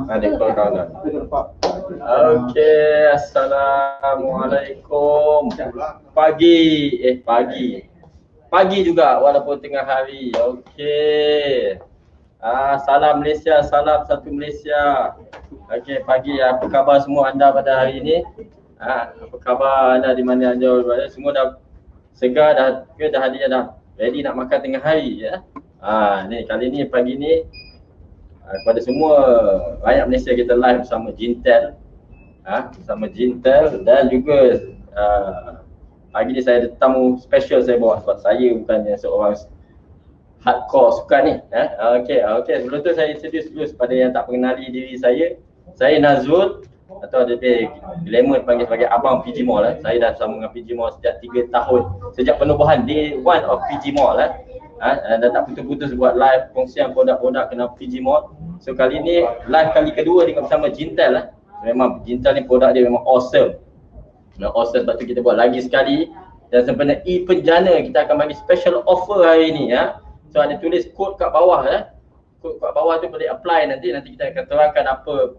Ada kawan-kawan. Okey, assalamualaikum. Pagi juga walaupun tengah hari. Okey. Salam Malaysia, salam satu Malaysia. Okey, pagi, apa khabar semua anda pada hari ini? Apa khabar anda di mana anda berada? Semua dah segar dah ready nak makan tengah hari ya. Ni kali ni pagi ni kepada semua rakyat Malaysia, kita live bersama Jintel. Bersama Jintel dan juga pagi ni saya ada tamu special saya bawa sebab saya bukannya seorang hardcore sukan ni. Okey, sebelum tu saya introduce dulu kepada yang tak mengenali diri saya. Saya Nazrul atau lebih glamour panggil sebagai Abang PG Mall. Saya dah bersama dengan PG Mall sejak 3 tahun. Sejak penubuhan day one of PG Mall dan tak putus-putus buat live kongsian produk-produk kena PG Mall. So kali ni live kali kedua dengan bersama Jintel. Memang Jintel ni produk dia memang awesome. Awesome, sebab tu kita buat lagi sekali. Dan sempena e-penjana kita akan bagi special offer hari ni So ada tulis kod kat bawah Kod kat bawah tu boleh apply nanti kita akan terangkan apa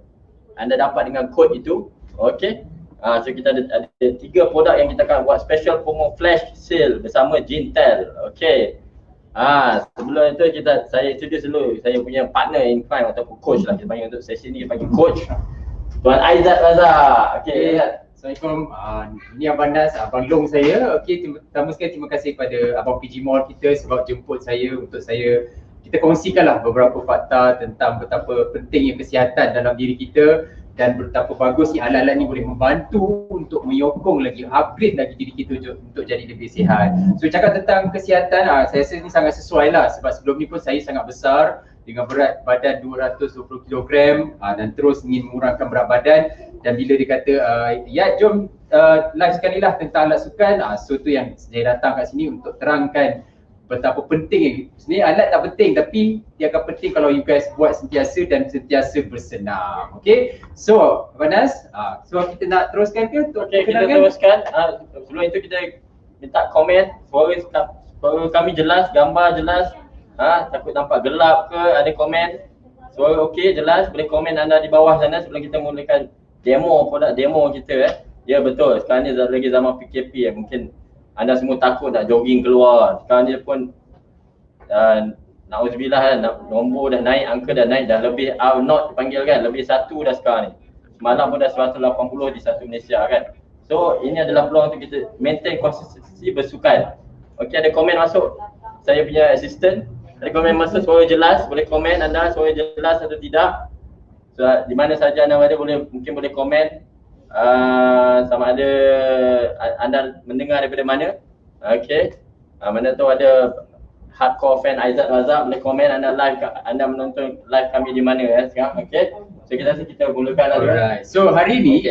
anda dapat dengan kod itu. Okey. So kita ada 3 produk yang kita akan buat special promo flash sale bersama Jintel. Okey. Sebelum itu saya introduce dulu saya punya partner in crime ataupun coach lah. Kita panggil untuk sesi ni, kita panggil coach Tuan Aizat Razak. Okey. Assalamualaikum. Ini Abang Nas, Abang Long saya. Okey, pertama sekali terima kasih kepada Abang PG Mall kita sebab jemput saya untuk kita kongsikanlah beberapa fakta tentang betapa pentingnya kesihatan dalam diri kita dan betapa bagus alat-alat ni boleh membantu untuk menyokong lagi, upgrade lagi diri kita untuk jadi lebih sihat. So cakap tentang kesihatan, saya rasa ni sangat sesuai lah sebab sebelum ni pun saya sangat besar dengan berat badan 220 kg dan terus ingin mengurangkan berat badan. Dan bila dia kata, jom live sekali lah tentang alat sukan, so tu yang saya datang kat sini untuk terangkan betapa penting. Sebenarnya alat tak penting tapi dia akan penting kalau you guys buat sentiasa dan sentiasa bersenam. Okay, so Abang Nas, so kita nak teruskan ke? Okay, kita teruskan. Sebelum itu kita minta komen, suara kami jelas, gambar jelas. Takut nampak gelap ke, ada komen. Suara okey, jelas, boleh komen anda di bawah sana sebelum kita mulakan produk demo kita. Ya betul, sekarang ni lagi zaman PKP mungkin anda semua takut nak jogging keluar. Sekarang ni pun na'udzubillah nombor dah naik, angka dah naik, dah lebih not dipanggil kan, lebih 1 dah sekarang ni. Semalam pun dah 180 di satu Malaysia kan. So ini adalah peluang untuk kita maintain konsistensi bersukan. Okey, ada komen masuk, saya punya assistant. Ada komen masuk, suara jelas, boleh komen anda suara jelas atau tidak. So, di mana saja anda ada mungkin boleh komen sama ada anda mendengar daripada mana. Okey. Mana tu ada hardcore fan Aizat Razak, boleh komen anda menonton live kami di mana sekarang. Okey. So kita mulakan lah. Alright. So hari ni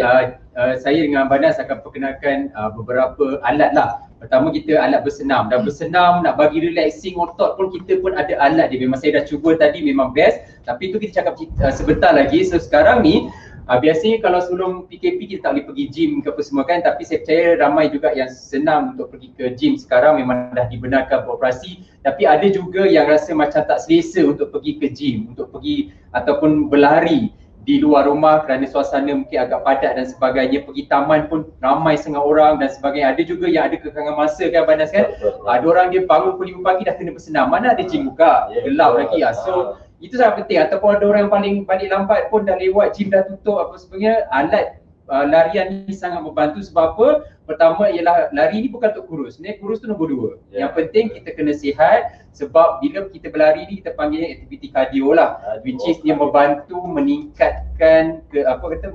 saya dengan Abang Nas akan perkenalkan beberapa alat lah. Pertama kita alat bersenam. Dan bersenam nak bagi relaxing otot pun kita pun ada alat dia. Memang saya dah cuba tadi, memang best. Tapi tu kita cakap sebentar lagi. So sekarang ni biasanya kalau sebelum PKP kita tak boleh pergi gym ke apa semua kan. Tapi saya percaya ramai juga yang senang untuk pergi ke gym sekarang, memang dah dibenarkan beroperasi. Tapi ada juga yang rasa macam tak selesa untuk pergi ke gym, untuk pergi ataupun berlari di luar rumah kerana suasana mungkin agak padat dan sebagainya. Pergi taman pun ramai setengah orang dan sebagainya. Ada juga yang ada kekangan masa kan Abang Nas kan. Ada orang dia bangun pukul 5 pagi dah kena bersenam. Mana ada gym buka, gelap lagi So itu sangat penting. Ataupun ada orang yang paling balik lambat pun dah lewat, gym dah tutup apa sebagainya. Alat larian ni sangat membantu sebab apa? Pertama ialah lari ni bukan untuk kurus. Sebenarnya kurus tu nombor 2. Yang penting kita kena sihat sebab bila kita berlari ni kita panggilnya aktiviti kardio lah. Which is dia membantu meningkatkan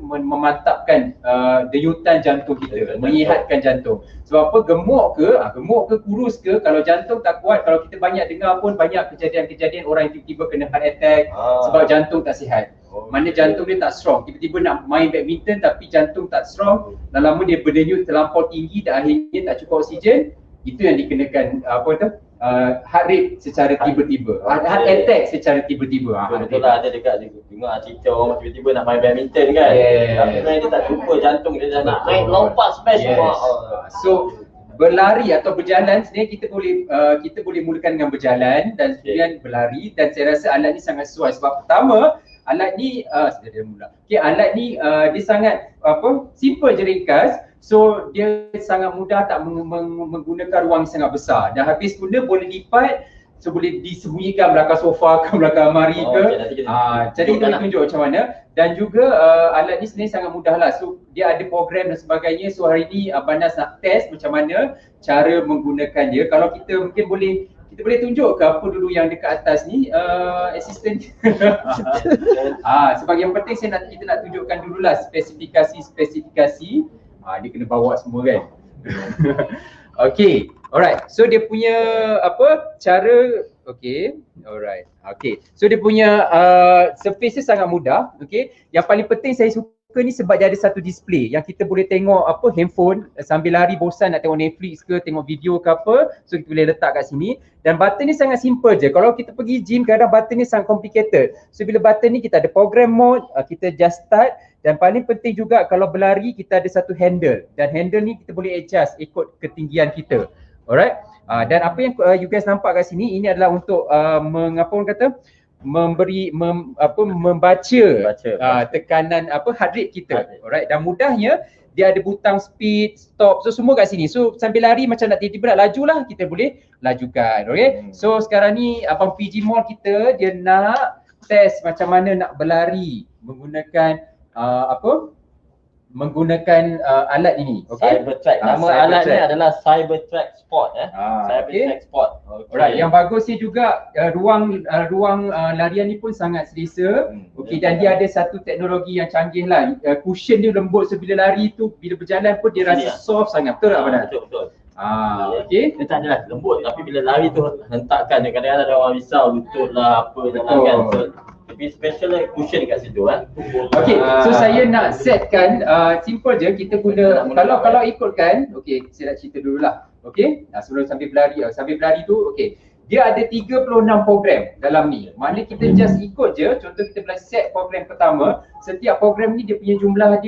memantapkan denyutan jantung kita, menyihatkan jantung. Sebab apa? Gemuk ke kurus ke, kalau jantung tak kuat, kalau kita banyak dengar pun banyak kejadian-kejadian orang yang tiba-tiba kena heart attack sebab jantung tak sihat. Mana jantung dia tak strong, tiba-tiba nak main badminton tapi jantung tak strong, lama-lama dia berdenyut terlampau tinggi dan akhirnya tak cukup oksigen. Itu yang dikenakan heart rate secara tiba-tiba, heart attack secara tiba-tiba. Betul lah, ada dekat dengar cerita orang tiba-tiba nak main badminton kan. Tapi dia tak cukup jantung dia dah nak naik lompat smash semua. So berlari atau berjalan sebenarnya kita boleh mulakan dengan berjalan dan kemudian berlari, dan saya rasa alat ni sangat sesuai sebab pertama Alat ni alat ni dia sangat simple je, ringkas. So dia sangat mudah, tak menggunakan ruang yang sangat besar. Dan habis guna boleh lipat, so boleh disembunyikan belakang sofa ke belakang almari ke. Jadi kita boleh tunjuk macam mana. Dan juga alat ni sebenarnya sangat mudah lah. So dia ada program dan sebagainya. So hari ni Banas nak test macam mana cara menggunakan dia. Kalau kita mungkin kita boleh tunjuk ke apa dulu yang dekat atas ni, assistant. Sebab yang penting kita nak tunjukkan dululah spesifikasi. Dia kena bawa semua kan. Okay, alright. So dia punya cara, okay, alright. Okay, so dia punya surface dia sangat mudah. Okay, yang paling penting saya suka ni sebab dia ada satu display yang kita boleh tengok handphone sambil lari bosan nak tengok Netflix ke, tengok video ke apa. So kita boleh letak kat sini. Dan button ni sangat simple je. Kalau kita pergi gym kadang button ni sangat complicated. So bila button ni kita ada program mode, kita just start. Dan paling penting juga kalau berlari kita ada satu handle. Dan handle ni kita boleh adjust ikut ketinggian kita. Alright. Dan apa yang you guys nampak kat sini, ini adalah untuk membaca tekanan heart rate kita. Alright. Dan mudahnya dia ada butang speed, stop, so semua kat sini. So sambil lari macam nak tiba-tiba nak laju lah, kita boleh lajukan. Okay. So sekarang ni Abang PG Mall kita dia nak test macam mana nak berlari menggunakan alat ini. Okay. Cybertrack. Nama alat ni adalah Cybertrack Sport. Cybertrack Sport. Okay. Alright. Yang bagusnya juga ruang larian ni pun sangat selesa. Okay. Dan dia ada satu teknologi yang canggih lah. Cushion dia lembut, so bila lari tu, bila berjalan pun dia rasa soft sangat. Betul tak Abang? Betul. Okay. Dia tak adalah lembut, tapi bila lari tu hentakkan, kadang-kadang ada orang risau lutut lah apa jalan kan. So tapi special cushion kat situ kan. Okay, so saya nak setkan simple je, kita guna kalau ikutkan, okay, saya nak cerita dululah. Okay, sebelum sambil berlari tu, okay. Dia ada 36 program dalam ni. Maknanya kita just ikut je. Contoh kita boleh set program pertama. Setiap program ni dia punya jumlah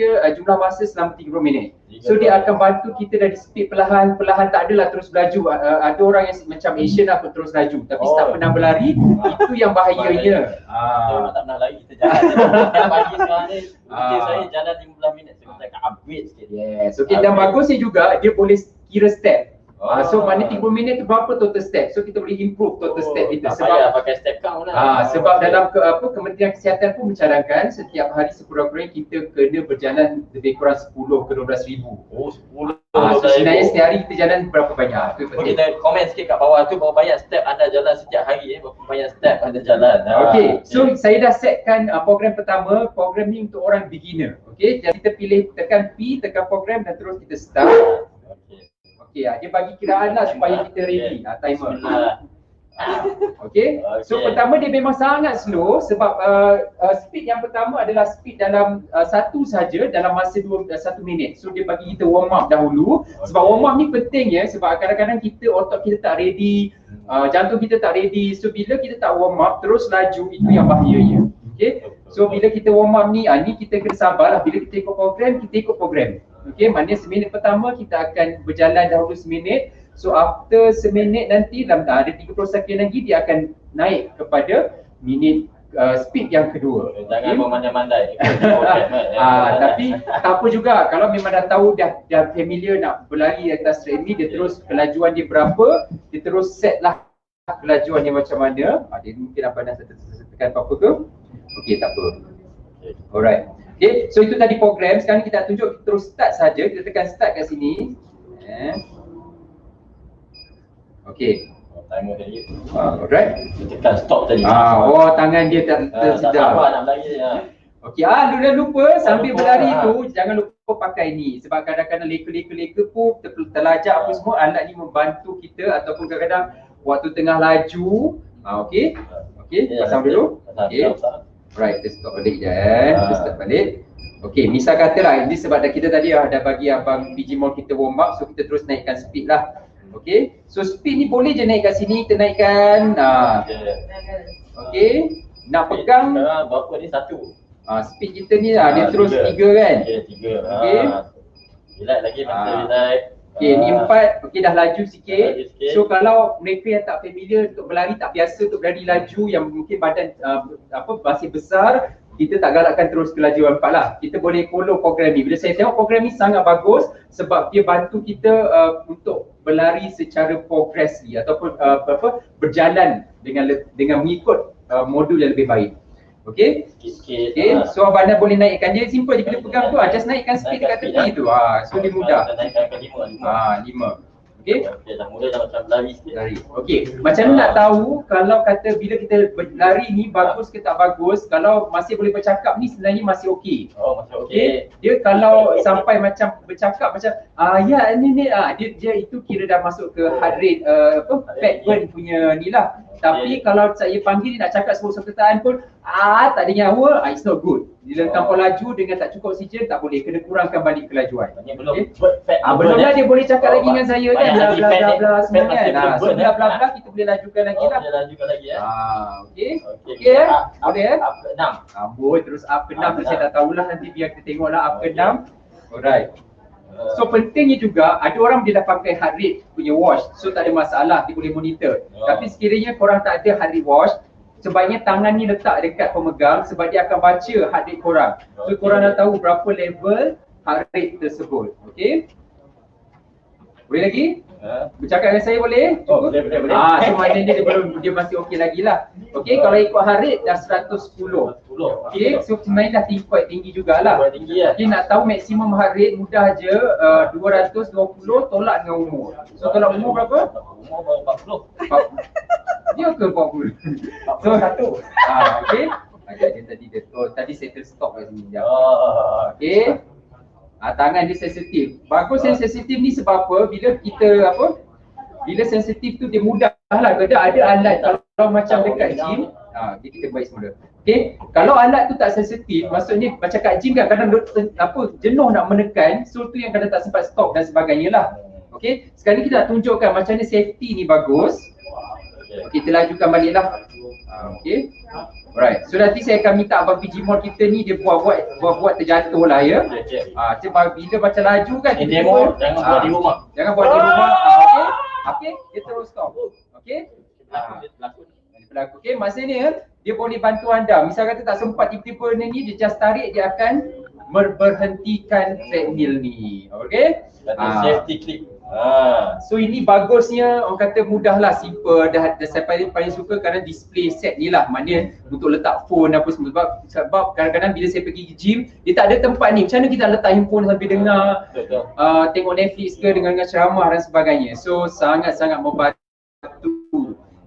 masa selama 30 minit. So dia akan bantu kita dari speed perlahan tak adalah terus berlaju. Ada orang yang macam Asian lah terus laju tapi tak pernah berlari. Itu yang bahayanya. Saya tak pernah lari, kita jalan. Pagi sekarang ni mungkin saya jalan 15 minit. Saya akan upgrade sikit. Yes. Okay, dan bagusnya juga dia boleh kira step. So maknanya 30 minit tu berapa total step. So kita boleh improve total step itu. Sebab pakai step count lah. Sebab dalam Kementerian Kesihatan pun mencadangkan setiap hari sekurang-kurangnya kita kena berjalan lebih kurang 10 ke 12 ribu. 10. So sebenarnya setiap hari kita jalan berapa banyak. Itu penting. Kita komen sikit kat bawah tu berapa banyak step anda jalan setiap hari, berapa banyak step anda jalan. Okay, so saya dah setkan program pertama. Program ni untuk orang beginner. Okay, jadi kita pilih tekan P, tekan program dan terus kita start. Okay, dia bagi kiraan lah supaya kita ready. Timer. Okay. So pertama dia memang sangat slow sebab speed yang pertama adalah speed dalam satu saja dalam masa 1 minit. So dia bagi kita warm up dahulu. Sebab warm up ni penting ya, sebab kadang-kadang otot kita tak ready, jantung kita tak ready. So bila kita tak warm up terus laju, itu yang bahayanya. Okay. So bila kita warm up ni kita kena sabarlah. Bila kita ikut program, okay, maknanya seminit pertama kita akan berjalan dahulu seminit. So after seminit nanti dalam ada 30 second lagi dia akan naik kepada minit speed yang kedua. Jangan memandai-mandai. Tapi tak apa juga kalau memang dah tahu dah familiar nak berlari atas treadmill, dia terus kelajuan dia berapa, dia terus set lah kelajuan dia macam mana. Dia mungkin apa dah tekan apa-apa ke? Okey, tak apa. Alright. Okay, so itu tadi program. Sekarang kita tunjuk terus start saja. Kita tekan start kat sini. Okay. Timer tadi. Alright. Tekan stop tadi. Tangan dia tersedar. Tak sabar nak berlari ya. Okay, dah lupa sambil berlari tu jangan lupa pakai ni. Sebab kadang-kadang leka-leka pun terlajak apa semua, alat ni membantu kita ataupun kadang-kadang waktu tengah laju. Okay. Okay, pasang dulu. Okay. Right, kita stop balik je. Kita start balik. Okay, misal katalah ini sebab kita tadi dah bagi Abang PG Mall kita warm up, so kita terus naikkan speed lah. Okay, so speed ni boleh je naik kat sini, kita naikkan. Okay, nak pegang berapa ni? 1. Speed kita ni dia terus 3 kan? Okay, 3. Okay. Relax lagi, masih relax. Okay, ni 4. Okay, dah laju sikit. So kalau mereka yang tak familiar untuk berlari, tak biasa untuk berlari laju, yang mungkin badan masih besar, kita tak galakkan terus kelajuan 4 lah. Kita boleh follow program ni. Bila saya tengok program ni sangat bagus sebab dia bantu kita untuk berlari secara progresif ataupun berjalan dengan mengikut modul yang lebih baik. Okey. Sikit-sikit. Okey, so Abang boleh naikkan dia, simple je bila pegang tu just naikkan speed dekat tepi tu. So dia mudah. Naikkan ke 5. 5. Okey. Okey, dah mula dah macam lari sikit. Lari. Okey, macam mana nak tahu kalau kata bila kita berlari ni bagus ke tak bagus? Kalau masih boleh bercakap ni sebenarnya masih okey. Oh, macam okey. Dia kalau sampai macam bercakap macam ya ni dia itu kira dah masuk ke heart rate fat burn punya ni lah. Tapi kalau saya panggil dia nak cakap sebut perkataan pun tak ada nyawa, it's not good. Bila tanpa laju dengan tak cukup oksigen tak boleh, kena kurangkan balik kelajuan. Maknanya belum Belum lah dia boleh cakap lagi dengan saya kan, bla bla bla bla semua kan. So belum bla bla bla kita boleh lajukan lagi lah. Boleh lajukan lagi Okey. Okey. Okey boleh Up ke 6. Amboi terus up ke 6 tu saya dah tahulah, nanti biar kita tengoklah up ke 6. Alright. So pentingnya juga ada orang dia dah pakai heart rate punya watch, so tak ada masalah, dia boleh monitor. Tapi sekiranya korang tak ada heart rate watch, sebaiknya tangan ni letak dekat pemegang sebab dia akan baca heart rate korang. So korang dah tahu berapa level heart rate tersebut. Okey. Boleh lagi? Bercakap dengan saya boleh? Oh, boleh. So maknanya dia masih okey lagi lah. Okey, kalau ikut heart rate dah 110. Okey, so sebenarnya dah tinggi jugalah. Tinggi lah. Okey, nak tahu maksimum heart rate mudah je, 220 tolak dengan umur. So tolak umur berapa? Umur 40. Dia ke 40? 41. Okey. Tadi saya terstop kat sini sekejap. Okey. Tangan dia sensitif. Bagus yang sensitif ni sebab apa? Bila sensitif tu dia mudah lah. Ada alat kalau macam dekat gym, kita baik semula. Okey, kalau alat tu tak sensitif, maksudnya macam kat gym kan kadang jenuh nak menekan, so tu yang kadang tak sempat stop dan sebagainya lah. Okey, sekarang ni kita nak tunjukkan macam mana safety ni bagus. Kita lajukan balik lah. Okey. Alright, so nanti saya akan minta Abang Fijimon kita ni dia buat terjatuh lah ya. Sebab bila macam laju kan demo jangan buat di rumah. Jangan buat di rumah. Okey, dia terus stop. Okey. Berlaku. Okey, maksudnya dia boleh bantu anda. Misal kata tak sempat tiba-tiba ni dia just tarik, dia akan berhentikan treadmill ni. Okey. Safety clip. So ini bagusnya, orang kata mudah lah, simple. Dah saya paling suka kerana display set ni lah. Maknanya untuk letak phone apa semua. Sebab kadang-kadang bila saya pergi gym, dia tak ada tempat ni. Macam mana kita letak handphone sambil dengar, tengok Netflix ke dengan ceramah dan sebagainya. So sangat-sangat membantu.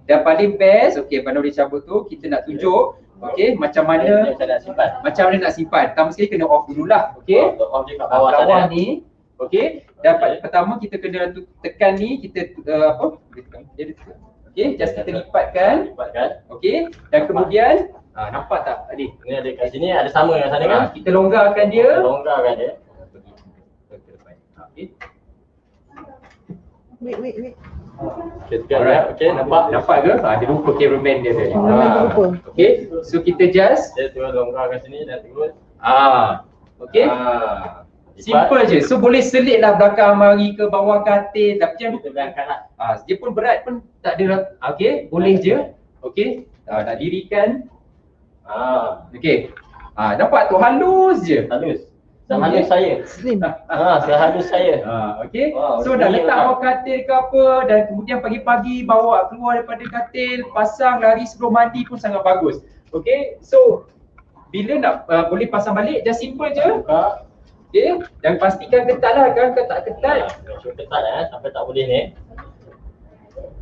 Dan paling best, okey, Abang boleh cabut tu, kita nak tunjuk okey macam mana nak simpan. Pertama sekali kena off dululah. Okey. Off je kat bawah ni. Okey, dapat pertama kita kena tekan ni, kita okey, just kita lipatkan. Okey, dan kemudian nampak tak tadi? Ni ada kat sini, ada sama dengan sana kan? Kita longgarkan dia. Okey. Wait. Okay, okey, nampak ke? Dia lupa cameraman dia tadi. Lupa. Okey, so kita just dia terus longgarkan sini dan terus. Okey. Simple je. So boleh selit lah belakang almari ke bawah katil. Tapi jangan kita angkat lah. Dia pun berat pun tak ada. Okey, boleh je. Okey. Nak dirikan. Okey. Nampak tu halus je. Sehalus saya. Slim. Sehalus saya. Okey. So dah letak bawah katil ke apa, dan kemudian pagi-pagi bawa keluar daripada katil, pasang lari sebelum mandi pun sangat bagus. Okey. So bila nak boleh pasang balik, just simple je. Okey, dan pastikan ketat lah kan, tak ketat. Ketat sampai tak boleh ni.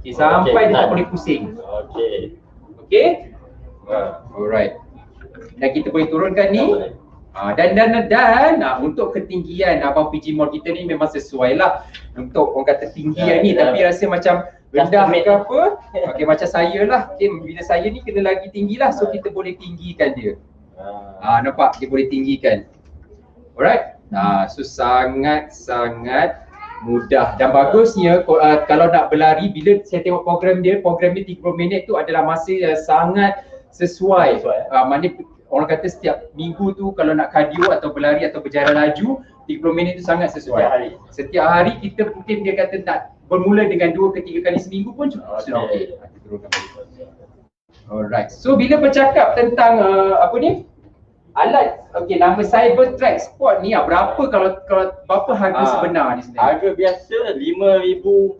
Okey, sampai dia tak boleh pusing. Okey. Alright. Dan kita boleh turunkan ni. Dan untuk ketinggian Abang Fijimon kita ni memang sesuai lah untuk orang kata tinggian ni, tapi rasa macam rendah ke apa. Okey, macam saya lah. Okey, bila saya ni kena lagi tinggi lah, so kita boleh tinggikan dia. Nampak dia boleh tinggikan. Alright. So sangat-sangat mudah dan bagusnya kalau nak berlari, bila saya tengok program dia 30 minit tu adalah masa yang sangat sesuai. Maknanya orang kata setiap minggu tu kalau nak cardio atau berlari atau berjalan laju, 30 minit tu sangat sesuai. Setiap hari kita mungkin dia kata nak bermula dengan 2 ke 3 kali seminggu pun cukup. Sudah okey. Alright. So bila bercakap tentang Alat, okey, nama Cybertrack Sport ni berapa kalau berapa harga sebenar ni sebenarnya? Harga biasa 5,000.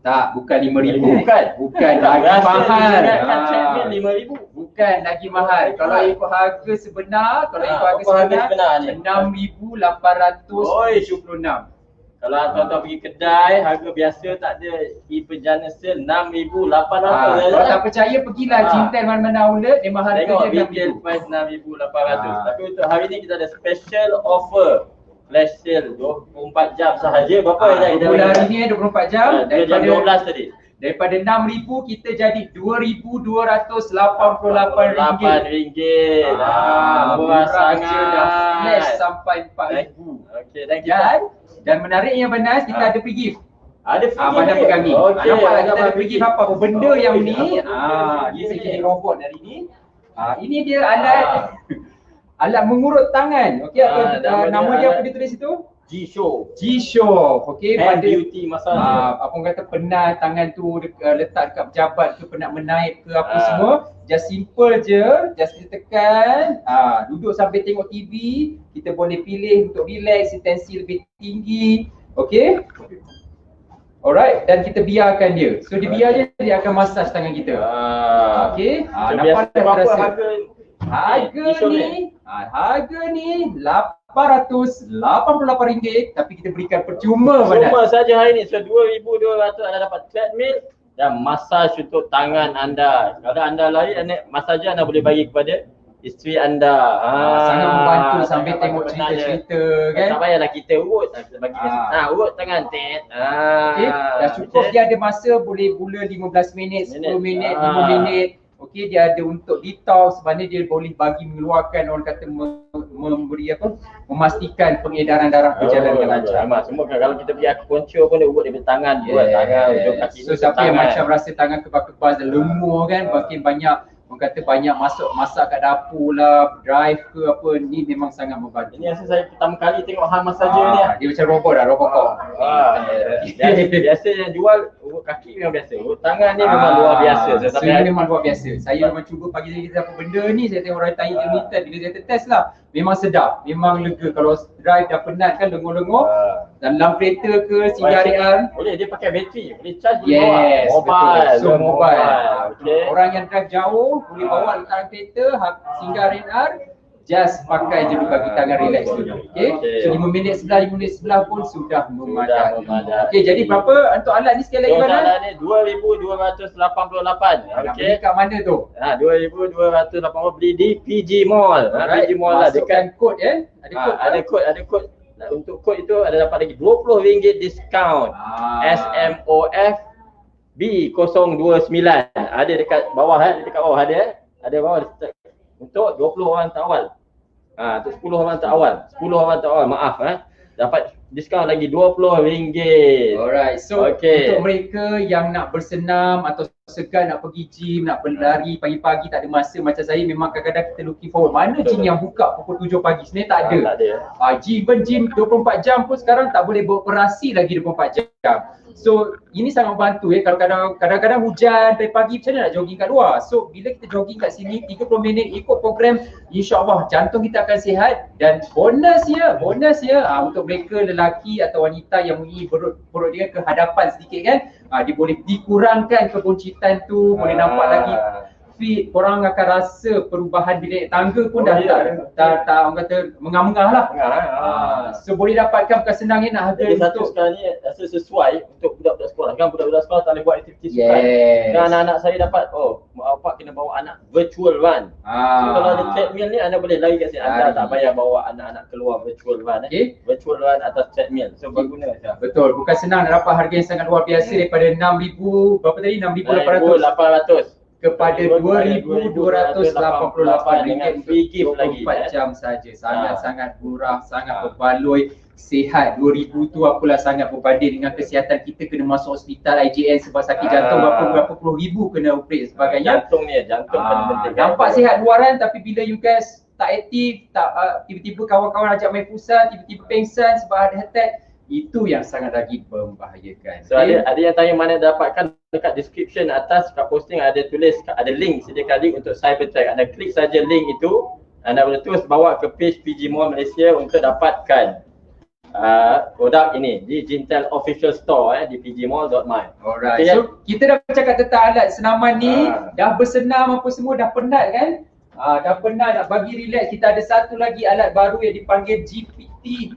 Tak, bukan 5,000. Bukan lagi Biasa mahal. digunakan treadmill 5,000. Bukan lagi mahal. Kalau ikut harga sebenar, apa harga sebenar ni? 6,876. Kalau tuan-tuan pergi kedai, harga biasa tak ada e-penjana sale 6,800. Kalau tak percaya, pergilah Jintan mana-mana outlet, memang harga Tengok dia retail price 6,800. Tapi untuk hari ni kita ada special offer. Flash sale 24 jam sahaja. Berapa yang dah bulan hari ni 24 jam. Jam 12 tadi. Daripada 6,000 kita jadi RM2,288. Murah sangat. Dah flash sampai 4,000. Okey, Dan menariknya Banas, kita ada free gift. Ada free gift. Banas pegang ni. Okey. Nampak tak kita ada free gift apa? Benda yang ni, dia jadi robot hari ni. Ini dia alat alat mengurut tangan. Okey, nama dia apa dia tulis situ? G-Shock. Okey, hand beauty massage. apa orang kata penat tangan tu letak dekat pejabat ke, penat menaik ke apa semua, just simple je, just ditekan, duduk sambil tengok TV, kita boleh pilih untuk relax, tensi lebih tinggi. Okey. Alright, dan kita biarkan dia. So dia biar je, dia akan massage tangan kita. Okey. Nampak tak berapa rasa? Harga ni RM888, tapi kita berikan percuma Banas. Cuma saja hari ni. So 2,200 anda dapat treadmill dan massage untuk tangan anda. Kalau anda lari, massage anda boleh bagi kepada isteri anda. Sangat membantu sambil tengok cerita-cerita kan. Tak payahlah kita urut. Kita bagi urut tangan. Okey, dah cukup. Dia ada masa, boleh gula 15 minit, 10 minit, 5 minit. Okey, dia ada untuk detox, sebenarnya dia boleh bagi mengeluarkan, orang kata memberi apa, memastikan pengedaran darah berjalan dengan lancar. Semua kalau kita pergi akupunktur pun dia urut daripada tangan, buat tangan, hujung kaki. So siapa yang macam rasa tangan kebas-kebas dan lemah kan, makin banyak orang kata banyak masak kat dapur lah, drive ke apa, ni memang sangat membantu. Ini rasa saya pertama kali tengok hal masaja ni. Dia macam robot dah, Robocop. Biasa yang jual urut kaki memang biasa. Urut tangan ni memang luar biasa. So ini memang luar biasa. Saya memang cuba pagi tadi kita apa benda ni, saya tengok orang tanya limited, bila saya test lah, memang sedap, memang lega. Kalau drive dah penat kan, lengur-lengur, dalam kereta ke, singgah boleh dia pakai bateri, boleh charge di yes, bawah. Mobile. So mobile. Okay. Orang yang drive jauh boleh bawa letak kereta, singgah RR, just pakai je bagi tangan relax dulu. Okey. So 5 minit sebelah pun sudah memadai. Okey, jadi berapa untuk alat ni sekali lagi mana? Alat ni 2,288. Okey. Beli kat mana tu? 2,288 beli di PG Mall. PG Mall lah dekat kod ya. Ada kod. Untuk kod itu ada dapat lagi RM20 diskaun. SMOF B029. Ada dekat bawah dekat bawah ada. Ada bawah untuk 20 orang terawal. Untuk 10 orang terawal. 10 orang terawal, maaf dapat diskaun lagi RM20. Alright. So untuk mereka yang nak bersenam atau segan nak pergi gym, nak berlari pagi-pagi tak ada masa macam saya, memang kadang-kadang kita looking forward. Mana gym yang buka pukul 7 pagi? Sebenarnya tak ada. Gym 24 jam pun sekarang tak boleh beroperasi lagi 24 jam. So ini sangat membantu kalau kadang-kadang hujan dari pagi, macam mana nak jogging kat luar. So bila kita jogging kat sini 30 minit ikut program, insya-Allah jantung kita akan sihat. Dan bonus ya untuk mereka lelaki atau wanita yang mempunyai perut dia ke hadapan sedikit kan, dia boleh dikurangkan kebuncitan tu, boleh nampak lagi fit, korang akan rasa perubahan bila naik tangga pun dah tak orang kata mengah-mengah lah. So boleh dapatkan bukan senang nak harga untuk sekarang ni rasa sesuai untuk budak-budak sekolah. Kan budak-budak sekolah tak boleh buat aktiviti sukan. Dan anak-anak saya dapat, bapak kena bawa anak virtual run. So kalau ada treadmill ni anda boleh lari kat sini. Anda tak payah bawa anak-anak keluar virtual run. Virtual run atas treadmill. So berguna saja. Betul, bukan senang nak dapat harga yang sangat luar biasa daripada 6,000 berapa tadi? 6,800 kepada RM2,288 dengan free gift lagi 24 jam saja. Sangat-sangat murah, sangat berbaloi, sihat. 2,000 tu apalah sangat berbanding dengan kesihatan kita kena masuk hospital IJN sebab sakit jantung berapa puluh ribu kena operate sebagainya. Jantung paling penting. Nampak sihat luaran tapi bila you guys tak aktif, tiba-tiba kawan-kawan ajak main futsal, tiba-tiba pengsan sebab ada attack, itu yang sangat lagi membahayakan. So ada yang tanya mana dapatkan, dekat description atas kat posting ada tulis, ada link, sediakan link untuk Cybertrack. Anda klik saja link itu, anda boleh terus bawa ke page PG Mall Malaysia untuk dapatkan produk ini di Jintel Official Store di pgmall.my. Alright. Okay, So kita dah cakap tentang alat senaman ni, dah bersenam apa semua, dah penat kan? Dah penat, nak bagi relax. Kita ada satu lagi alat baru yang dipanggil GPT.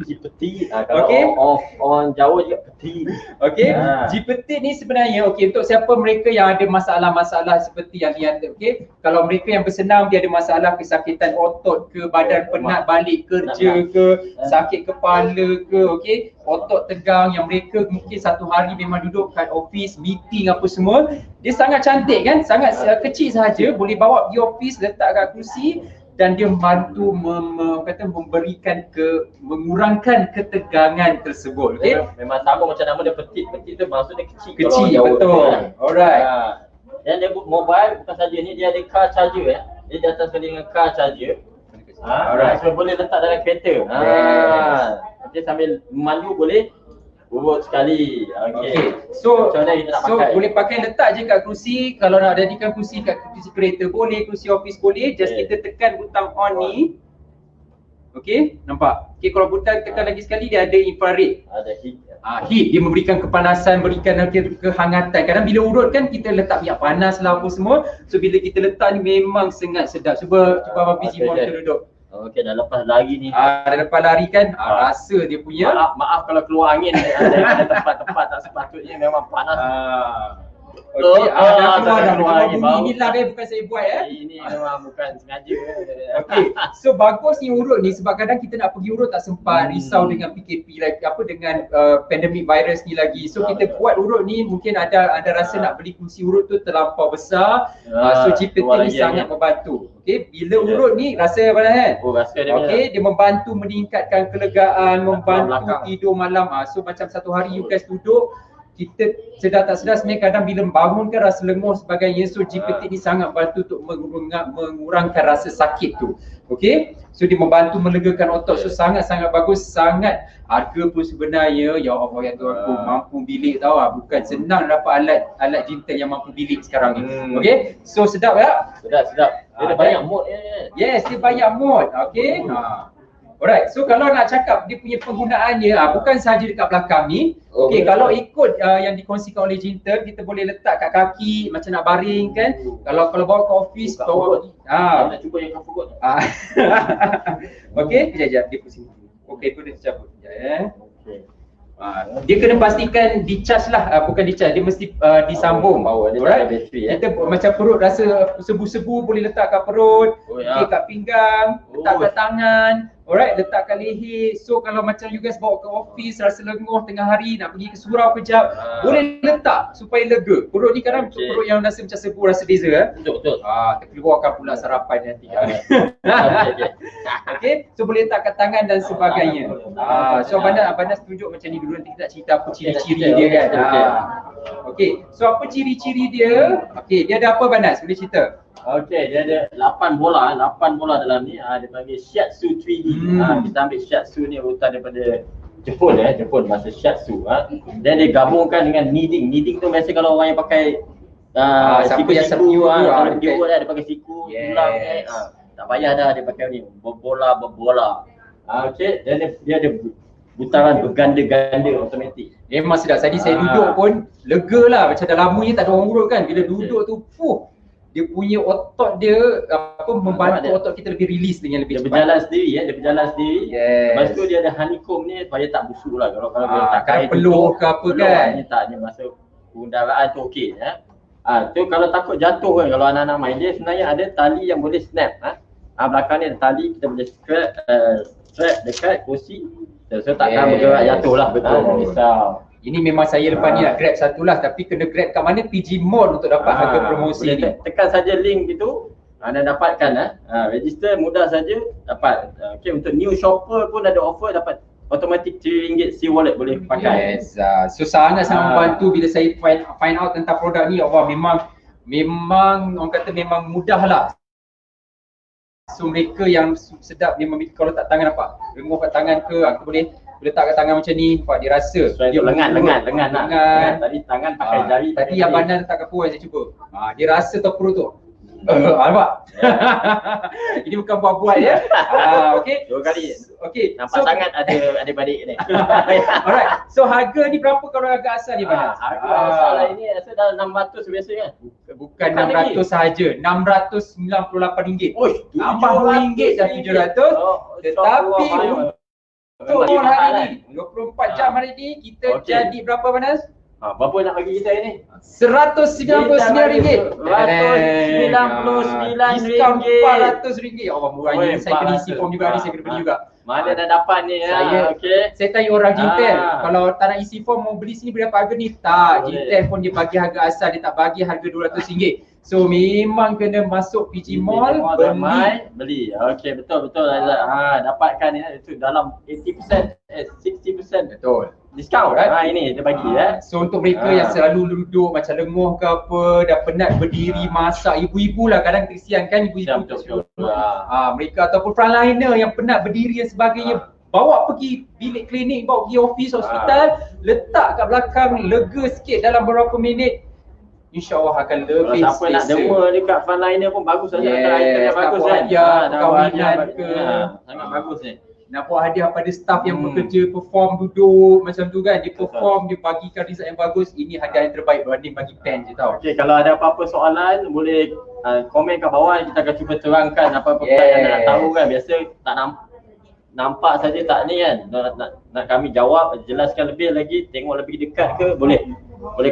GPT. Kalau Okay. orang Jawa juga peti. Okey, GPT ni sebenarnya untuk siapa mereka yang ada masalah-masalah seperti yang ni ada, okey. Kalau mereka yang bersenam, dia ada masalah kesakitan otot ke, badan penat balik kerja ke, sakit kepala ke, okey, otot tegang yang mereka mungkin satu hari memang duduk kat office, meeting apa semua. Dia sangat cantik kan, sangat kecil sahaja, boleh bawa pergi office, letak kat kerusi dan dia membantu mengurangkan ketegangan tersebut. Okey. Memang sama macam nama dia petit. Petit tu maksudnya kecil. Kecil, betul. Alright. Dan dia mobile bukan saja ni, dia ada car charger Dia di atas sekali dengan car charger. Alright. So boleh letak dalam kereta. Nanti sambil memandu boleh urut sekali. Okey. So macam mana kita nak pakai? boleh pakai letak je kat kerusi. Kalau nak jadikan kerusi kat kerusi kereta boleh, kerusi office boleh. Just kita tekan butang on ni. Okey, nampak? Okey, kalau butang tekan lagi sekali dia ada infrared. Ada heat. Heat, dia memberikan kepanasan, berikan kehangatan. Kadang bila urut kan kita letak minyak panas lah apa semua. So bila kita letak ni memang sangat sedap. Cuba Abang PG Mall kita duduk. Okey, dah lepas lari ni. Dah lepas lari kan, rasa dia punya. Maaf kalau keluar angin ada tempat-tempat tak sepatutnya, memang panas. Okey, dah keluar lagi. bunyi ni lah bukan saya buat Ini memang bukan sengaja. Okey, so bagus ni urut ni sebab kadang kita nak pergi urut tak sempat, risau dengan PKP lagi, dengan pandemic virus ni lagi. So kita buat urut ni mungkin ada rasa nak beli kursi urut tu terlampau besar. So GPT ni sangat membantu. Okey, bila urut ni rasa apa kan? Rasa dia. Okey, dia membantu meningkatkan kelegaan, membantu tidur malam. So macam satu hari you guys duduk, kita sedar tak sedar sebenarnya kadang bila bangun kan rasa lenguh sebagainya. So GPT ni sangat bantu untuk mengurangkan rasa sakit tu. Okey, so dia membantu melegakan otot. So sangat-sangat bagus, sangat. Harga pun sebenarnya ya Allah ya Tuhan aku mampu bilik tahu bukan senang dapat alat Jintel yang mampu bilik sekarang ni. Okey, so sedap ya? Sedap. Dia ada banyak mode Yes, dia banyak mode. Okey. Alright, so kalau nak cakap dia punya penggunaannya bukan sahaja dekat belakang ni. Okey, kalau ikut yang dikongsikan oleh Jintel, kita boleh letak kat kaki macam nak baring kan. Kalau bawa ke office, bawa nak cuba yang kau okey, kejap dia pusing. Okey, tu dia cabut kejap dia kena pastikan di-charge lah, bukan di-charge, dia mesti disambung. Alright, kita macam perut rasa sebu-sebu boleh letak kat perut, kat pinggang, letak kat tangan. Alright, letak kat leher. So kalau macam you guys bawa ke office, rasa lenguh tengah hari, nak pergi ke surau kejap, boleh letak supaya lega. Perut ni kadang perut yang rasa macam sebu, rasa beza Betul. Terkeluarkan pula sarapan nanti. Okay, so boleh letak kat tangan dan sebagainya. So Abang tunjuk macam ni dulu, nanti kita cerita apa ciri-ciri dia kan. Okay, so apa ciri-ciri dia? Okay, dia ada apa Abang boleh cerita? Okey, dia ada 8 bola dalam ni. Dia panggil Shiatsu 3D. Kita ambil Shiatsu ni urutan daripada Jepun bahasa Shiatsu. Dan dia gabungkan dengan kneading. Kneading tu biasa kalau orang yang pakai siapa yang siku dia buat dia pakai siku, tulang tak payah dah dia pakai ni berbola. Okey, dan dia ada putaran berganda-ganda automatik. Memang sedap. Tadi saya duduk pun lega lah, macam dah lama ni tak ada orang urut kan. Bila duduk tu dia punya otot dia membantu otot kita lebih release dengan lebih cepat. Dia berjalan sendiri. Yes. Lepas tu dia ada honeycomb ni supaya tak busuk lah. Kalau tak kain peluh ke apa kan. Ni masa pengendaraan tu okey tu kalau takut jatuh kan, kalau anak-anak main dia sebenarnya ada tali yang boleh snap. Belakang ni ada tali, kita boleh strap dekat kursi. So takkan bergerak jatuh lah. Betul. Risau. Ini memang saya lepas ni nak grab satu lah, tapi kena grab kat mana? PG Mall untuk dapat harga promosi ni. Tekan saja link itu, anda dapatkan register mudah saja dapat. Okey, untuk new shopper pun ada offer, dapat automatic RM3 C wallet boleh pakai. Yes. So sangat membantu bila saya find out tentang produk ni. Allah memang orang kata memang mudah lah. So mereka yang sedap dia kalau tak tangan apa? Remove kat tangan ke, aku boleh letak kat tangan macam ni, nampak dia rasa. Dia lengan. Tadi tangan pakai jari. Tadi yang badan letak kat perut saya cuba. Dia rasa tu perut tu. Nampak? Ini bukan buat-buat ya. Okey. 2 kali. Okey. Nampak sangat ada adik-beradik ni. Alright. So harga ni berapa kalau harga asal ni Banas? Harga asal lah ini rasa dah 600 biasa kan? Bukan 600 sahaja, RM698. Oi, tambah RM2 dah 700. Tetapi untuk hari ni 24 jam hari ni kita jadi berapa Banas? Berapa nak bagi kita ni? RM199. RM199. Diskaun RM400. Allah murahnya. Saya kena isi form juga ni, saya kena beli juga. Mana dah dapat ni Saya tanya orang Jintel, kalau tak nak isi form mau beli sini berapa harga ni? Tak, Jintel pun dia bagi harga asal, dia tak bagi harga RM200. So memang kena masuk PG Mall beli. Okey, betul. Dapatkan itu dalam 80%, 60%. Betul. Diskaun ini dia bagi So untuk mereka yang selalu duduk macam lenguh ke apa, dah penat berdiri masak, ibu-ibu lah kadang kesian kan ibu-ibu tu. Mereka ataupun frontliner yang penat berdiri dan sebagainya, bawa pergi bilik klinik, bawa pergi office, hospital, letak kat belakang, lega sikit dalam beberapa minit. InsyaAllah akan lebih siapa nak demo dekat frontliner pun bagus saja. Item yang bagus kan. Kawinan ke. Sangat bagus ni. Nak buat hadiah pada staff yang bekerja, perform duduk macam tu kan, dia perform, dia bagikan result yang bagus, ini hadiah yang terbaik berbanding bagi pen je tau. Okey, kalau ada apa-apa soalan boleh komen kat bawah, kita akan cuba terangkan apa-apa yang nak tahu kan. Biasa tak nampak saja tak ni kan, nak kami jawab, jelaskan lebih lagi, tengok lebih dekat ke, boleh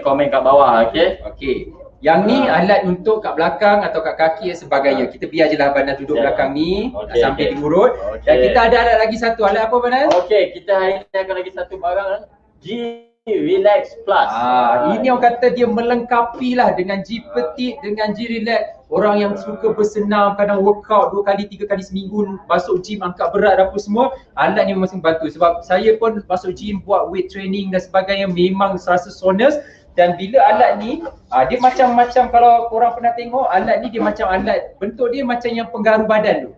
komen kat bawah. Okey. Yang ni alat untuk kat belakang atau kat kaki dan sebagainya. Kita biar je lah Banas duduk belakang ni sambil diurut. Dan kita ada alat lagi satu. Alat apa Banas? Okey, kita hari ni akan lagi satu barang, G Relax Plus. Ini orang kata dia melengkapi lah dengan G Petit, dengan G Relax. Orang yang suka bersenam, kadang workout 2 kali 3 kali seminggu, masuk gym, angkat berat apa semua, alat ni memang membantu. Sebab saya pun masuk gym, buat weight training dan sebagainya, memang rasa soreness. Dan bila alat ni, dia macam-macam, kalau korang pernah tengok, alat ni dia macam alat, bentuk dia macam yang penggaru badan tu.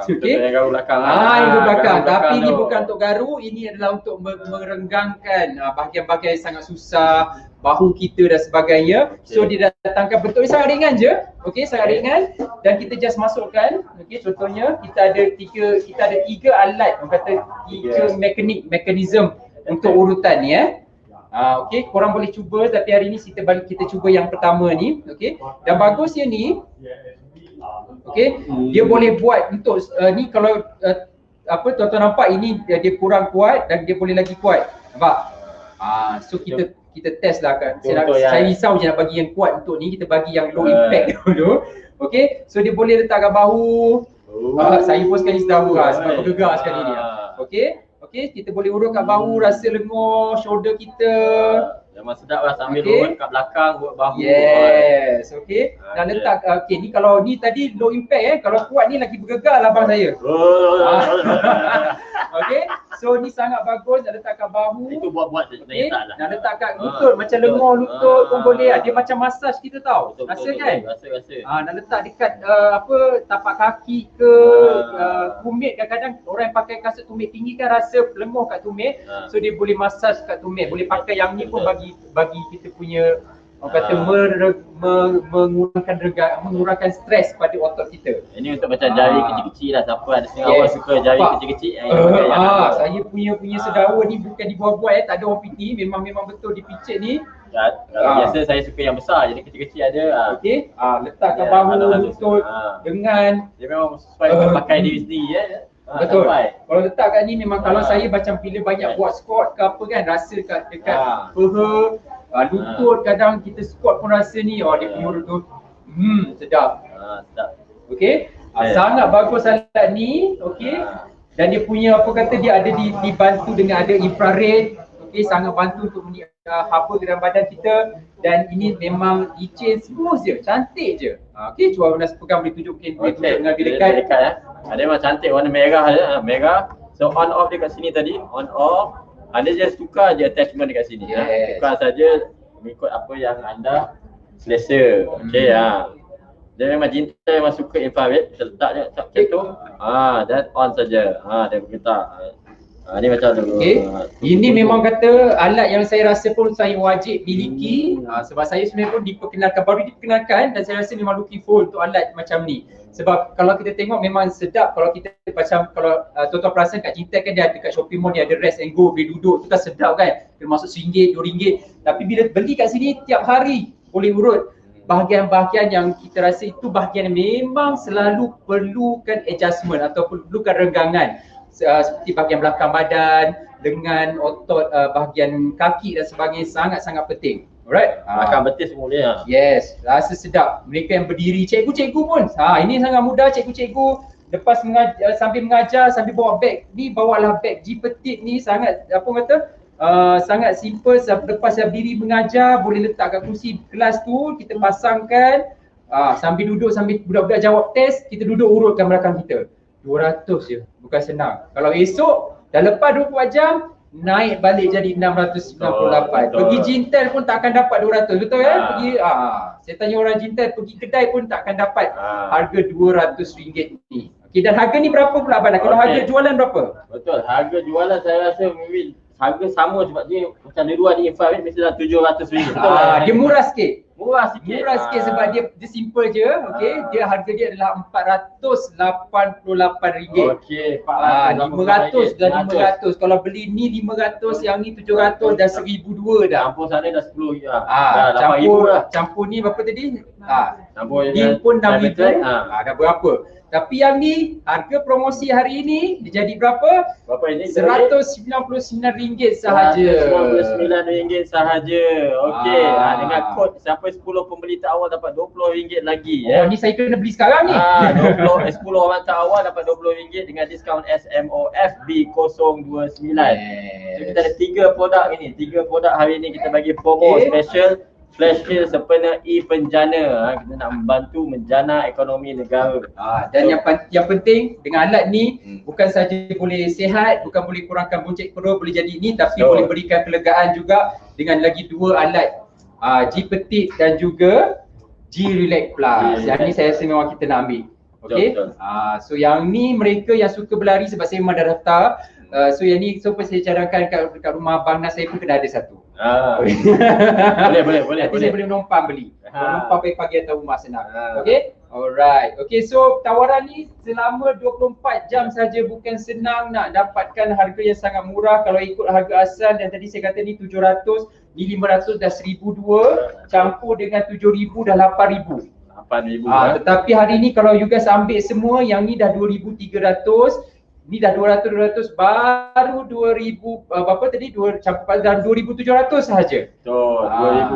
Okay. Yang garu belakang. Yang belakang. Tapi ini bukan untuk garu, ini adalah untuk merenggangkan bahagian-bahagian yang sangat susah, bahu kita dan sebagainya. So dia datangkan, bentuk dia sangat ringan je. Sangat ringan. Dan kita just masukkan. Contohnya kita ada 3 alat, orang kata 3 mekanisme untuk urutan ni korang boleh cuba, tapi hari ni kita cuba yang pertama ni. Dan bagusnya ni, dia boleh buat untuk ni kalau tuan-tuan nampak ini dia kurang kuat dan dia boleh lagi kuat. Nampak? So kita test lah kan. Saya risau je nak bagi yang kuat untuk ni, kita bagi yang low impact dulu. So dia boleh letak kat bahu. Saya pun sekali sedang sebab bergegar sekali ni. Kita boleh urut kat bahu, rasa lenguh shoulder kita. Memang sedap lah sambil urut kat belakang, urut bahu. Yes, Dan letak, ni kalau ni tadi low impact kalau kuat ni lagi bergegar lah abang saya. So ni sangat bagus, nak letak kat bahu. Itu buat-buat je, nak letak kat lutut, macam lenguh lutut pun boleh. Dia macam massage kita tau. Rasa kan? Rasa. Nak letak dekat tapak kaki ke, tumit. Kadang-kadang orang yang pakai kasut tumit tinggi kan rasa lenguh kat tumit. So dia boleh massage kat tumit. Boleh pakai yang ni pun bagi kita punya orang kata mengurangkan stres pada otot kita. Ini untuk macam jari kecil-kecil lah, siapa ada setengah orang suka jari kecil-kecil. Saya punya sedawa ni bukan dibuat-buat tak ada orang PT, memang betul dipicit ni. Biasa saya suka yang besar, jadi kecil-kecil ada. Letak kat bahu lutut dengan dia memang sesuai untuk pakai diri sendiri betul. Kalau letak kat ni memang kalau saya macam bila banyak buat squat ke apa kan, rasa dekat paha, lutut kadang kita squat pun rasa ni dia punya urut tu sedap. Sangat bagus alat ni. Dan dia punya dia ada dibantu dengan ada infrared. Sangat bantu untuk haba ke dalam badan kita. Dan ini memang licin, smooth je, cantik je. Cuba Banas pegang, boleh tunjukin dengan dekat. Ada memang cantik, warna merah je, merah. So on off dekat sini tadi, on off. Anda just tukar je attachment dekat sini. Tukar saja mengikut apa yang anda selesa. Dia memang Jintel memang suka infrared, kita letak je macam tu. Dan on saja. Dia bergetar. Ni macam tu. Okay. Ini memang kata alat yang saya rasa pun saya wajib miliki sebab saya sebenarnya pun baru diperkenalkan dan saya rasa memang looking forward untuk alat macam ni. Sebab kalau kita tengok memang sedap kalau kita macam kalau tuan-tuan perasan kat Jintai kan dia ada kat shopping mall dia ada rest and go, boleh duduk tu kan sedap kan. Termasuk RM1, RM2. Tapi bila beli kat sini tiap hari boleh urut bahagian-bahagian yang kita rasa itu bahagian yang memang selalu perlukan adjustment atau perlukan renggangan. Seperti bahagian belakang badan dengan otot bahagian kaki dan sebagainya sangat-sangat penting. Alright? Belakang betis semua boleh. Yes, rasa sedap. Mereka yang berdiri, cikgu-cikgu pun. Ini sangat mudah cikgu-cikgu. Lepas sambil mengajar, sambil bawa beg ni, bawalah beg G Petit ni sangat sangat simple. Lepas berdiri mengajar, boleh letak kat kursi kelas tu, kita pasangkan sambil duduk, sambil budak-budak jawab test, kita duduk urutkan belakang kita. 200 je, bukan senang. Kalau esok dah lepas 24 jam, naik balik jadi 698. Pergi Jintel pun tak akan dapat 200, betul kan? Pergi saya tanya orang Jintel, pergi kedai pun tak akan dapat harga RM200 ni. Okey, dan harga ni berapa pula Abang? Kalau harga jualan berapa? Betul, harga jualan saya rasa maybe harga sama sebab dia macam di luar di infrared mesti dah RM700. Dia murah sikit. Murah sikit Sebab dia simple je, okey. Dia harga dia adalah RM488. Okey, RM500 dan RM500. Kalau beli ni RM500, yang ni RM700 dah RM1,200 dah. Campur sana dah 10 ya. Campur ni berapa tadi? Campur ni pun RM6,000. Dah berapa? Tapi yang ni harga promosi hari ini dia jadi berapa? Berapa ini? RM199 sahaja. RM199 sahaja. Okey. Dengan kod siapa 10 pembeli terawal dapat RM20 lagi ya. Ni saya kena beli sekarang ni. 10 orang terawal dapat RM20 dengan diskaun SMOF B029. So kita ada 3 produk ini. 3 produk hari ini kita bagi promo special. Flash sale sempena e-penjana. Kita nak membantu menjana ekonomi negara. Dan yang penting dengan alat ni bukan saja boleh sihat, bukan boleh kurangkan buncit perut, boleh jadi ni, tapi boleh berikan kelegaan juga dengan lagi 2 alat G Petit dan juga G Relax Plus. Yang ni saya rasa memang kita nak ambil. Okey. So yang ni mereka yang suka berlari sebab saya memang dah daftar. So yang ni saya cadangkan kat rumah Abang Nas, saya pun kena ada satu. Boleh. Nanti saya boleh numpang beli. Numpang pagi atau rumah senang. Okey? Alright. Okey, so tawaran ni selama 24 jam saja, bukan senang nak dapatkan harga yang sangat murah. Kalau ikut harga asal dan tadi saya kata ni 700, ni 500 dah 1,200, campur dengan 7,000 dah 8,000. Tetapi hari ni kalau you guys ambil semua, yang ni dah 2,300. Ni dah 200 baru 2000 berapa tadi dan 2,700 sahaja. Betul,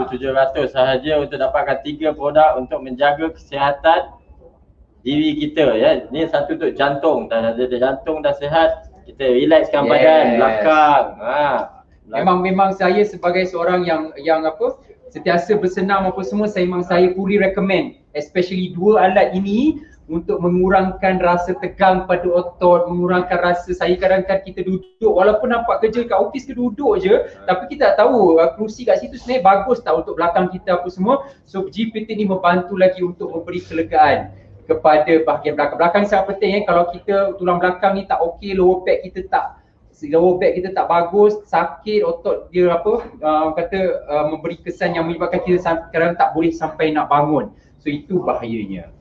2,700 sahaja untuk dapatkan 3 produk untuk menjaga kesihatan diri kita ya. Ni satu untuk jantung, dah ada jantung dah sihat, kita relaxkan badan belakang. Memang saya sebagai seorang yang sentiasa bersenam apa semua, saya fully recommend especially 2 alat ini untuk mengurangkan rasa tegang pada otot, mengurangkan rasa saya kadang-kadang kita duduk walaupun nampak kerja kat office kita duduk je, tapi kita tak tahu kerusi kat situ sebenarnya bagus tak untuk belakang kita apa semua. So G Petit ni membantu lagi untuk memberi kelegaan kepada bahagian belakang. Belakang sangat penting kalau kita tulang belakang ni tak okey, lower back kita tak bagus, sakit, otot dia memberi kesan yang menyebabkan kita kadang tak boleh sampai nak bangun. So itu bahayanya.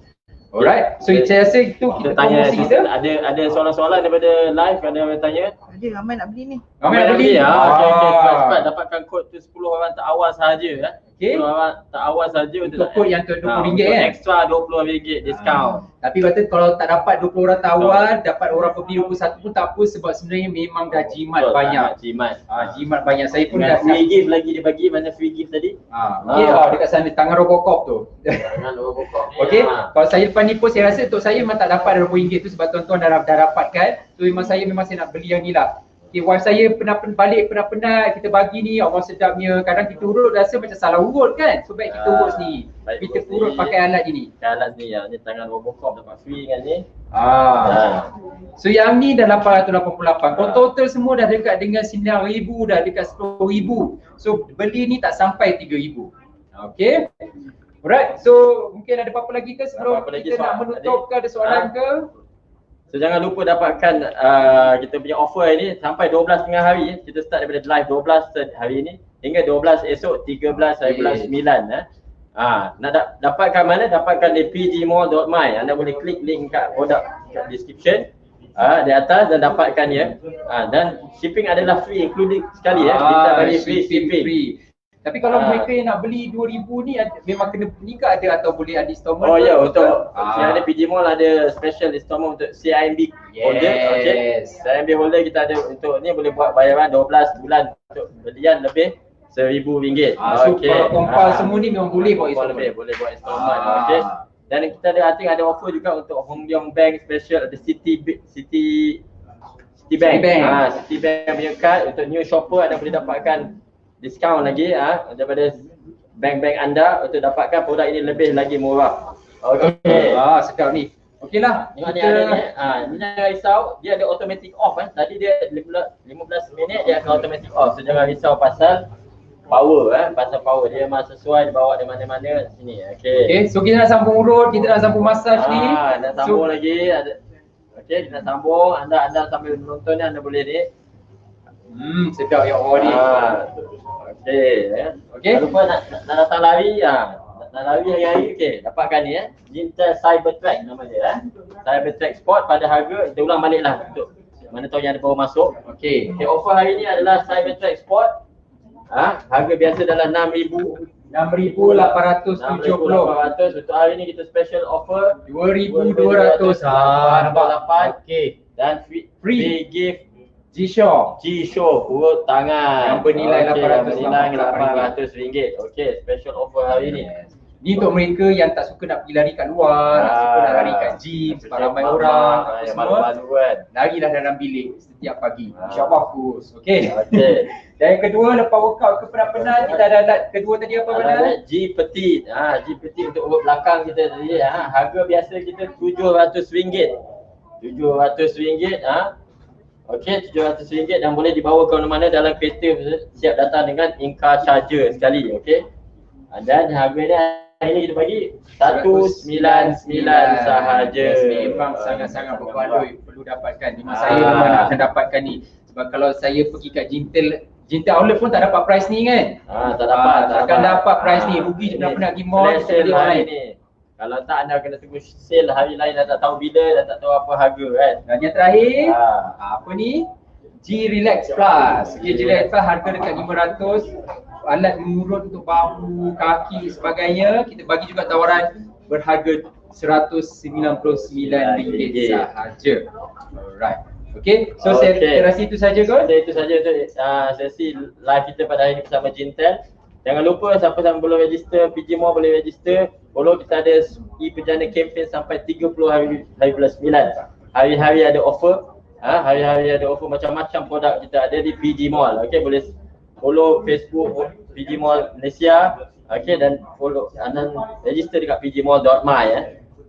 Alright, so saya rasa itu kita tanya promosi kita. Ada soalan-soalan daripada live, ada yang tanya? Ada, ramai nak beli ni. Ramai nak beli? Okey, cepat dapatkan kod tu 10 orang tak awal sahaja ya. 10 orang tak awal sahaja untuk kod yang tu RM20 kan? Extra RM20 diskaun. Tapi kata kalau tak dapat 20 orang tak awal, dapat orang pembeli 21 pun tak apa sebab sebenarnya memang dah jimat banyak. Jimat banyak. Saya pun dah free gift lagi dia bagi. Mana free gift tadi? Dekat sana tangan Robocop tu. Tangan Robocop. Okey, kalau saya lepas ni pun saya rasa untuk saya memang tak dapat RM20 tu sebab tuan-tuan dah dapatkan. So memang saya nak beli yang ni lah. Okay, wife saya pernah penat, kita bagi ni, Allah sedapnya. Kadang kita urut rasa macam salah urut kan. So baik kita urut sendiri. Kita urut pakai alat ini. Alat ni ya, ni tangan Robocop dapat free kan ni. So yang ni dah 888. Kalau total semua dah dekat dengan 9,000, dah dekat 10,000. So beli ni tak sampai 3,000. Okay. Alright, so mungkin ada apa-apa lagi ke sebelum kita nak menutup ke, ada soalan ke? So jangan lupa dapatkan kita punya offer ini sampai 12 tengah hari. Kita start daripada live 12 hari ini hingga 12 esok 13 hari bulan 9. Nak dapatkan mana? Dapatkan di pgmall.my. Anda boleh klik link kat produk kat description di atas dan dapatkan ya. Dan shipping adalah free, including sekali ya. Kita bagi free shipping. Tapi kalau mereka yang nak beli 2000 ni memang kena ni ke ada atau boleh ada installment? Oh ya, untuk yang ada PG Mall ada special installment untuk CIMB holder. Okay. CIMB holder kita ada untuk ni boleh buat bayaran 12 bulan untuk belian lebih RM1000. So kalau compile semua ni memang boleh buat installment. Boleh buat installment. Okay. Dan kita ada ada offer juga untuk Hong Leong Bank special, ada City Bank. City Bank punya card untuk new shopper anda boleh dapatkan diskaun lagi daripada bank-bank anda untuk dapatkan produk ini lebih lagi murah. Okey. Sedap ni. Okeylah. Tengok ni ada ni. Ni jangan risau, dia ada automatic off Tadi dia 15 minit dia akan automatic off. So jangan risau pasal power pasal power dia memang sesuai dibawa di mana-mana sini. Okey. So kita nak sambung urut, kita nak sambung massage ni. Nak sambung lagi ada. Okey, kita nak sambung. Anda sambil menonton ni anda boleh ni. Sedap ya Allah ni. Okey. Jangan lupa nak datang lari nak lari hari-hari dapatkan ni Jintel Cybertrack nama dia Cybertrack Sport pada harga kita ulang baliklah untuk mana tahu yang ada baru masuk. Okey, offer hari ni adalah Cybertrack Sport. Harga biasa dalam 6,870. Untuk hari ni kita special offer 2,200. Nampak 8. Okey. Dan free gift G-Shock urut tangan yang bernilai RM800. Okey, special offer hari ni. Ni untuk mereka yang tak suka nak pergi lari kat luar, nak suka nak lari kat gym sebab ramai orang semua. Larilah dalam bilik setiap pagi. InsyaAllah bagus. Okey. Dan yang kedua, lepas workout ke penat-penat ni dah ada alat kedua tadi apa benar? G Petit. G Petit untuk urut belakang kita tadi. Harga biasa kita RM700. RM700. Okey, RM700 dan boleh dibawa ke mana-mana dalam kereta, siap datang dengan in-car charger sekali. Okey. Dan harganya hari ni kita bagi RM199 sahaja. Memang sangat-sangat berbaloi perlu dapatkan. Memang saya memang nak akan dapatkan ni. Sebab kalau saya pergi kat Jintel outlet pun tak dapat price ni kan? Tak dapat. Takkan dapat price ni. Rugi je nak pergi mall kita beli online ni. Kalau tak anda kena tunggu sale hari lain, dah tak tahu bila, dah tak tahu apa harga kan. Dan yang terakhir, apa ni? G Relax Plus. G Relax Plus harga dekat RM500. Alat mengurut untuk bahu, kaki sebagainya. Kita bagi juga tawaran berharga RM199 sahaja. Alright. Okay, so saya rasa itu saja kot. Itu saja untuk sesi live kita pada hari ini bersama Jintel. Jangan lupa siapa yang belum register PG Mall boleh register. Follow kita ada e-perjalanan campaign sampai 30 hari bulan 9. Hari-hari ada offer. Hari-hari ada offer macam-macam produk kita ada di PG Mall. Okey, boleh follow Facebook PG Mall Malaysia. Okey, dan follow dan register dekat pgmall.my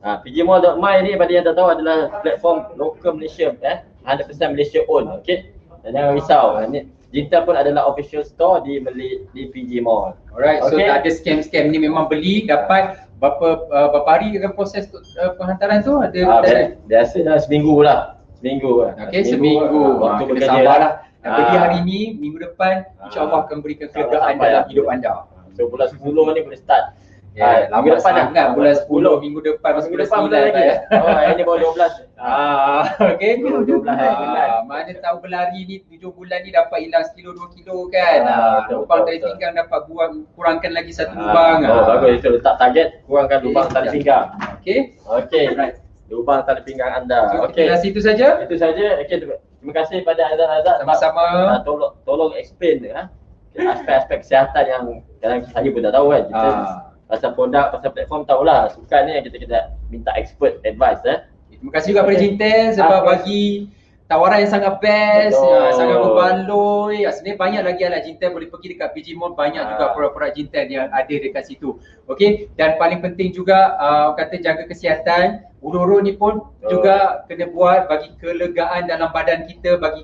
pgmall.my ni bagi yang tak tahu adalah platform lokal Malaysia 100% Malaysia own. Okey. Dan jangan risau. Jintel pun adalah official store di PG Mall. Alright, so tak ada scam-scam ni, memang beli dapat berapa hari akan proses penghantaran tu? Ada biasa dah seminggu lah. Okey, seminggu. Waktu kena sabarlah. Nak beli hari ni, minggu depan insya-Allah akan berikan kelegaan dalam hidup anda. So bulan 10 ni boleh start. Minggu depan dah. Bulan 10 minggu depan masih bulan 9 lagi. Ini baru 12. Okey, 12 bulan. Mana tahu berlari ni 7 bulan ni dapat hilang 1 kilo 2 kilo kan. Lubang tali pinggang dapat kurangkan lagi 1 lubang. Bagus, itu letak target kurangkan lubang tali pinggang. Okey. Right. Lubang tali pinggang anda. Okey. Itu saja. Okey, terima kasih pada Azad. Sama-sama. Tolong explain aspek-aspek kesihatan yang kadang saya pun tak tahu kan. Kita pasal produk, pasal platform tahulah. Sukan ni kita minta expert advice. Terima kasih juga kepada Jintel sebab bagi tawaran yang sangat best, sangat berbaloi. Sebenarnya banyak lagi alat Jintel, boleh pergi dekat PG Mall, banyak juga produk-produk Jintel yang ada dekat situ. Okey, dan paling penting juga kata jaga kesihatan. Urut-urut ni pun juga kena buat bagi kelegaan dalam badan kita, bagi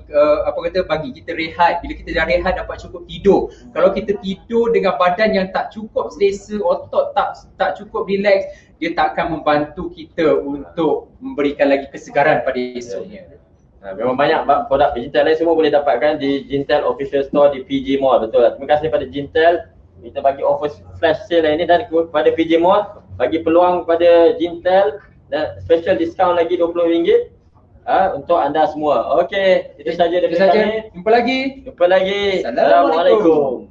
bagi kita rehat. Bila kita dah rehat dapat cukup tidur. Kalau kita tidur dengan badan yang tak cukup selesa, otot tak cukup relax, dia tak akan membantu kita untuk memberikan lagi kesegaran pada esoknya. Memang banyak produk Jintel lain semua boleh dapatkan di Jintel Official Store di PJ Mall, betul lah. Terima kasih kepada Jintel, kita bagi offer flash sale hari ini, dan kepada PJ Mall bagi peluang kepada Jintel dan special discount lagi RM20 untuk anda semua. Okey, itu saja dari kami. Jumpa lagi. Assalamualaikum.